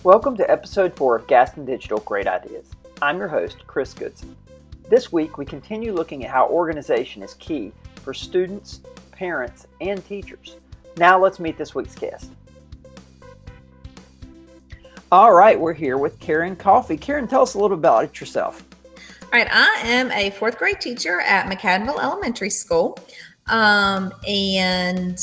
Welcome to episode 4 of Gaston Digital Great Ideas. I'm your host, Chris Goodson. This week, we continue looking at how organization is key for students, parents, and teachers. Now let's meet this week's guest. All right, we're here with Karen Coffey. Karen, tell us a little bit about yourself. All right, I am a fourth grade teacher at McAdenville Elementary School. And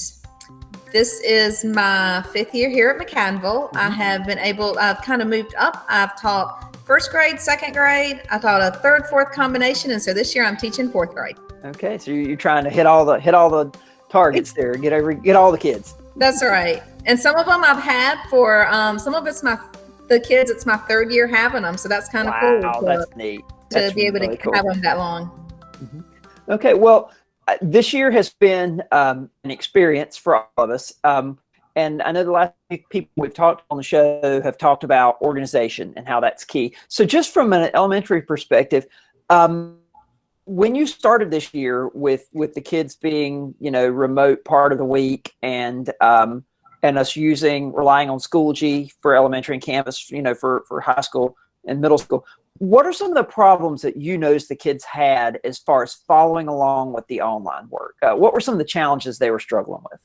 this is my fifth year here at McAdenville. I've kind of moved up. I've taught first grade, second grade. I taught a third, fourth combination. And so this year I'm teaching fourth grade. Okay, so you're trying to hit all the targets there, get all the kids. That's right. And some of them I've had for, some of it's the kids, it's my third year having them. So that's kind of cool. Wow, that's neat. To be able to have them that long. Mm-hmm. Okay, well, this year has been an experience for all of us. And I know the last few people we've talked on the show have talked about organization and how that's key. So just from an elementary perspective, when you started this year with the kids being, remote part of the week and us relying on Schoology for elementary and Canvas, for high school and middle school, what are some of the problems that you noticed the kids had as far as following along with the online work? What were some of the challenges they were struggling with?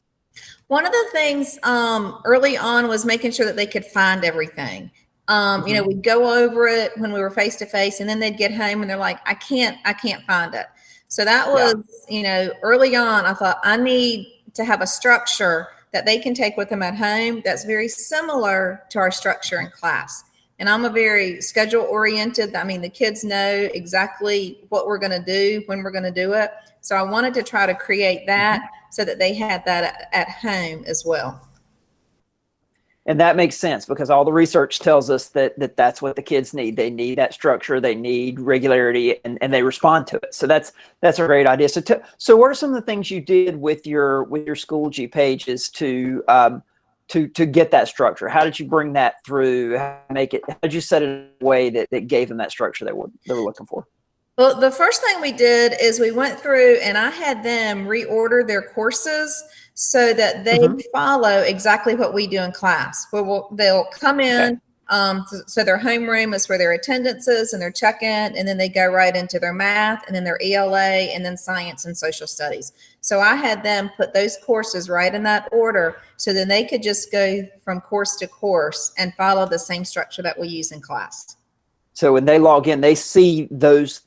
One of the things early on was making sure that they could find everything. We'd go over it when we were face to face, and then they'd get home and they're like, I can't find it. So that was, early on, I thought I need to have a structure that they can take with them at home that's very similar to our structure in class. And I'm a very schedule oriented. I mean, the kids know exactly what we're going to do, when we're going to do it. So I wanted to try to create that so that they had that at home as well. And that makes sense because all the research tells us that that's what the kids need. They need that structure, they need regularity, and they respond to it. So that's a great idea. So what are some of the things you did with your Schoology pages to get that structure? How did you bring that through? How did you set it in a way that gave them that structure they were looking for? Well, the first thing we did is we went through and I had them reorder their courses so that they follow exactly what we do in class. They'll come in, so their homeroom is where their attendance is and their check-in, and then they go right into their math and then their ELA and then science and social studies. So I had them put those courses right in that order so then they could just go from course to course and follow the same structure that we use in class. So when they log in, they see those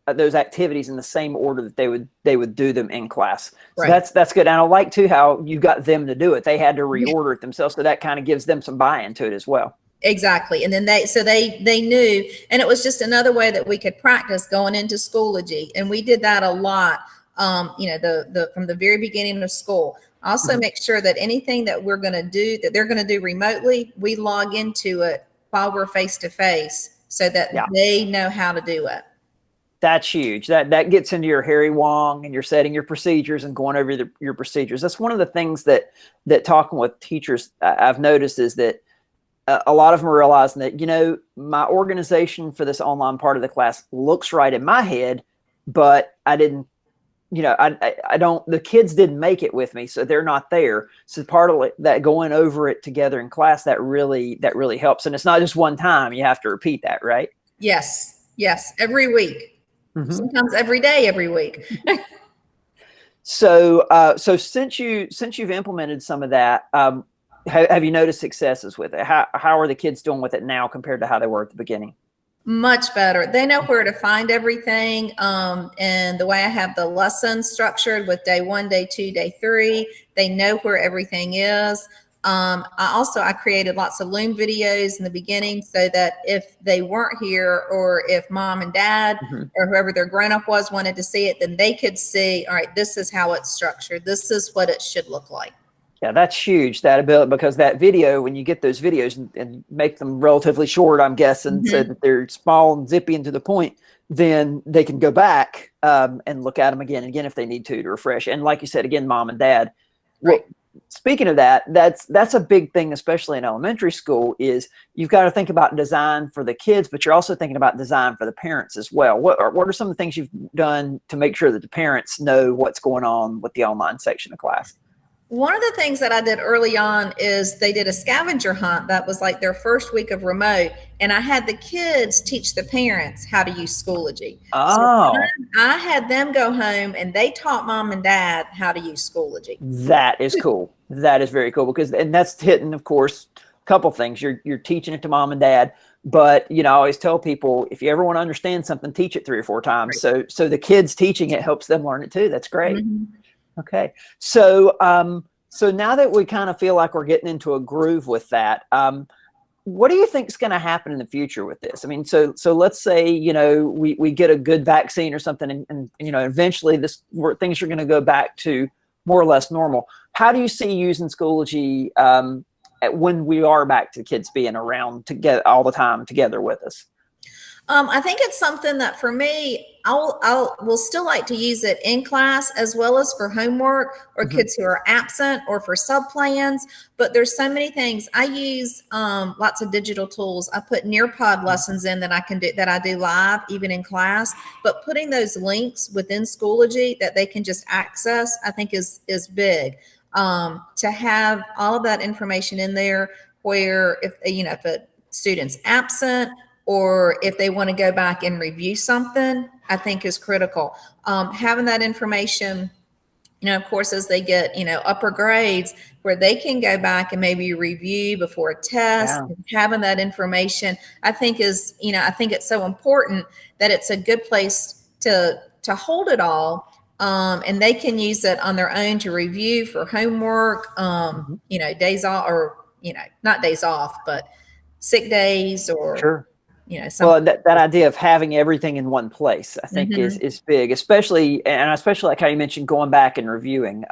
activities in the same order that they would do them in class. So right. That's good. And I like too how you got them to do it. They had to reorder it themselves, so that kind of gives them some buy-in to it as well. Exactly. And then they knew, and it was just another way that we could practice going into Schoology. And we did that a lot, from the very beginning of school. Also make sure that anything that we're going to do, that they're going to do remotely, we log into it while we're face to face so that they know how to do it. That's huge. That gets into your Harry Wong and you're setting your procedures and going over your procedures. That's one of the things that talking with teachers I've noticed is that a lot of them are realizing that, my organization for this online part of the class looks right in my head, but I didn't, the kids didn't make it with me, so they're not there. So part of that going over it together in class, that really helps. And it's not just one time, you have to repeat that, right? Yes. Every week. Sometimes every day, every week. So since you've implemented some of that, have you noticed successes with it? How are the kids doing with it now compared to how they were at the beginning? Much better. They know where to find everything. And the way I have the lessons structured with day 1, day 2, day 3, they know where everything is. I created lots of Loom videos in the beginning so that if they weren't here or if mom and dad or whoever their grown-up was wanted to see it, then they could see, all right, this is how it's structured. This is what it should look like. Yeah, that's huge, that ability, because that video, when you get those videos and make them relatively short, I'm guessing, so that they're small and zippy and to the point, then they can go back and look at them again and again if they need to refresh. And like you said, again, mom and dad. Right. Well, speaking of that, that's a big thing, especially in elementary school, is you've got to think about design for the kids, but you're also thinking about design for the parents as well. What are some of the things you've done to make sure that the parents know what's going on with the online section of class? One of the things that I did early on is they did a scavenger hunt that was like their first week of remote, and I had the kids teach the parents how to use Schoology. So Oh, I had them go home and they taught mom and dad how to use Schoology. that is cool. That is very cool because, and that's hitting, of course, a couple things. You're teaching it to mom and dad, but I always tell people if you ever want to understand something, teach it 3 or 4 times. So the kids teaching it helps them learn it too. That's great. Mm-hmm. Okay. So so now that we kind of feel like we're getting into a groove with that, what do you think is going to happen in the future with this? I mean, so let's say, we get a good vaccine or something and eventually things are going to go back to more or less normal. How do you see using Schoology when we are back to kids being around together all the time together with us? I think it's something that for me, will still like to use it in class as well as for homework or kids who are absent or for sub plans. But there's so many things. I use lots of digital tools. I put Nearpod lessons in that I do live even in class. But putting those links within Schoology that they can just access, I think is big. To have all of that information in there, where if a student's absent, or if they want to go back and review something, I think is critical. Having that information, of course, as they get, upper grades, where they can go back and maybe review before a test, having that information, I think I think it's so important that it's a good place to hold it all. And they can use it on their own to review for homework, days off, or, not days off, but sick days or sure. Well, that idea of having everything in one place, I think is big, especially like how you mentioned going back and reviewing.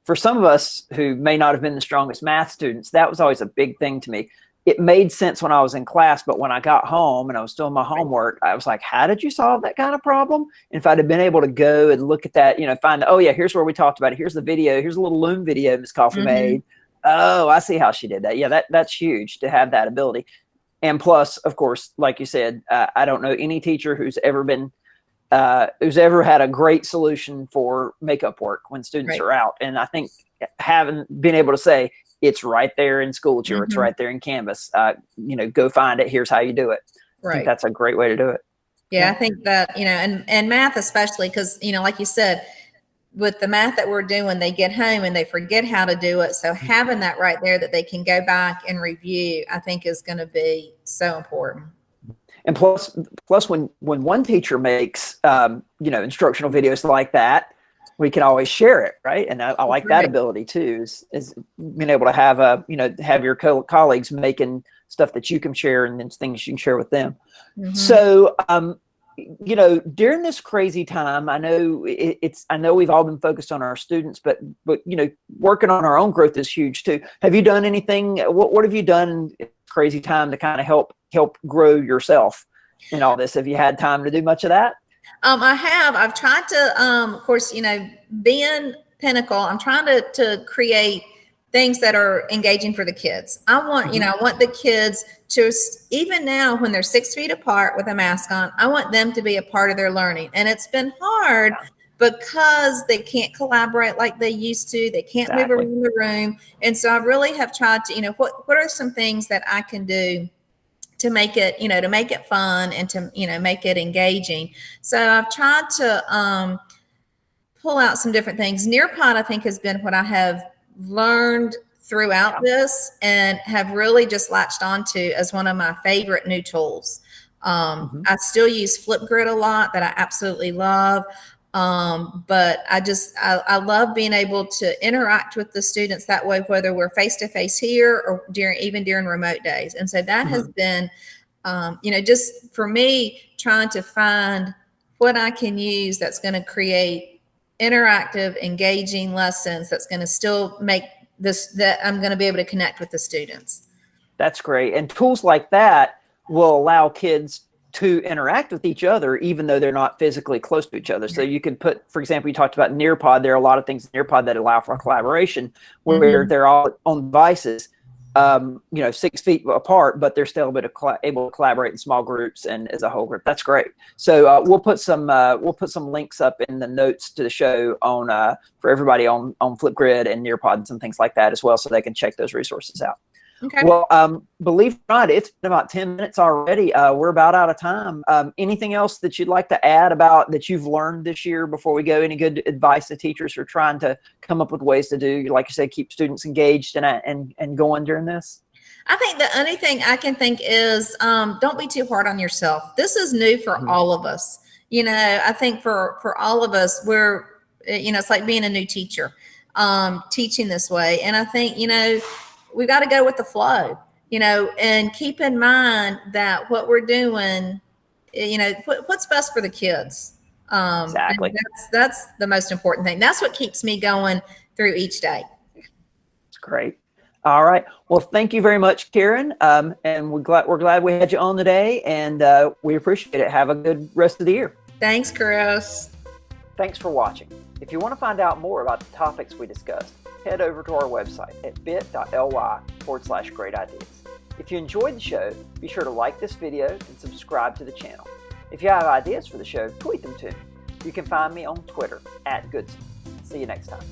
For some of us who may not have been the strongest math students, that was always a big thing to me. It made sense when I was in class, but when I got home and I was doing my homework, I was like, how did you solve that kind of problem? And if I'd have been able to go and look at that, find, oh yeah, here's where we talked about it. Here's the video. Here's a little Loom video Miss Coffee made. Oh, I see how she did that. Yeah, that's huge to have that ability. And plus, of course, like you said, I don't know any teacher who's ever had a great solution for makeup work when students are out. And I think having been able to say it's right there in Schoology or it's right there in Canvas, go find it. Here's how you do it. I think that's a great way to do it. Yeah, I think that, and math especially, because, like you said, with the math that we're doing, they get home and they forget how to do it. So having that right there that they can go back and review, I think is going to be so important. And plus when one teacher makes, instructional videos like that, we can always share it. Right. And I like that ability too, is being able to have have your colleagues making stuff that you can share and then things you can share with them. So, during this crazy time, I know we've all been focused on our students, but working on our own growth is huge too. Have you done anything? What have you done in this crazy time to kind of help grow yourself in all this? Have you had time to do much of that? I have. I've tried to, of course, being Pinnacle, I'm trying to create things that are engaging for the kids. I want, I want the kids to, even now when they're 6 feet apart with a mask on, I want them to be a part of their learning. And it's been hard because they can't collaborate like they used to. They can't move around the room. And so I really have tried to, what are some things that I can do to make it, to make it fun and to, make it engaging. So I've tried to pull out some different things. Nearpod, I think, has been what I have learned throughout this and have really just latched onto as one of my favorite new tools. I still use Flipgrid a lot, that I absolutely love. But I love being able to interact with the students that way, whether we're face-to-face here or even during remote days. And so that has been, just for me, trying to find what I can use that's going to create interactive, engaging lessons that's going to still make that I'm going to be able to connect with the students. That's great. And tools like that will allow kids to interact with each other, even though they're not physically close to each other. So you can put, for example, you talked about Nearpod. There are a lot of things in Nearpod that allow for collaboration where they're all on devices. you know, 6 feet apart, but they're still able to collaborate in small groups and as a whole group. That's great. So we'll put some links up in the notes to the show on for everybody on Flipgrid and Nearpods and things like that as well, so they can check those resources out. Okay. Well, believe it or not, it's been about 10 minutes already. We're about out of time. Anything else that you'd like to add about that you've learned this year before we go? Any good advice to teachers who are trying to come up with ways to do, like you said, keep students engaged and going during this? I think the only thing I can think is don't be too hard on yourself. This is new for all of us. You know, I think for all of us, we're, you know, it's like being a new teacher, teaching this way. And I think, you know, we got to go with the flow, you know, and keep in mind that what we're doing, you know, what's best for the kids. Exactly. That's the most important thing. That's what keeps me going through each day. It's great. All right. Well, thank you very much, Karen. And we're glad we had you on today, and we appreciate it. Have a good rest of the year. Thanks, Chris. Thanks for watching. If you want to find out more about the topics we discussed, head over to our website at bit.ly/great ideas. If you enjoyed the show, be sure to like this video and subscribe to the channel. If you have ideas for the show, tweet them to me. You can find me on Twitter @Goodson. See you next time.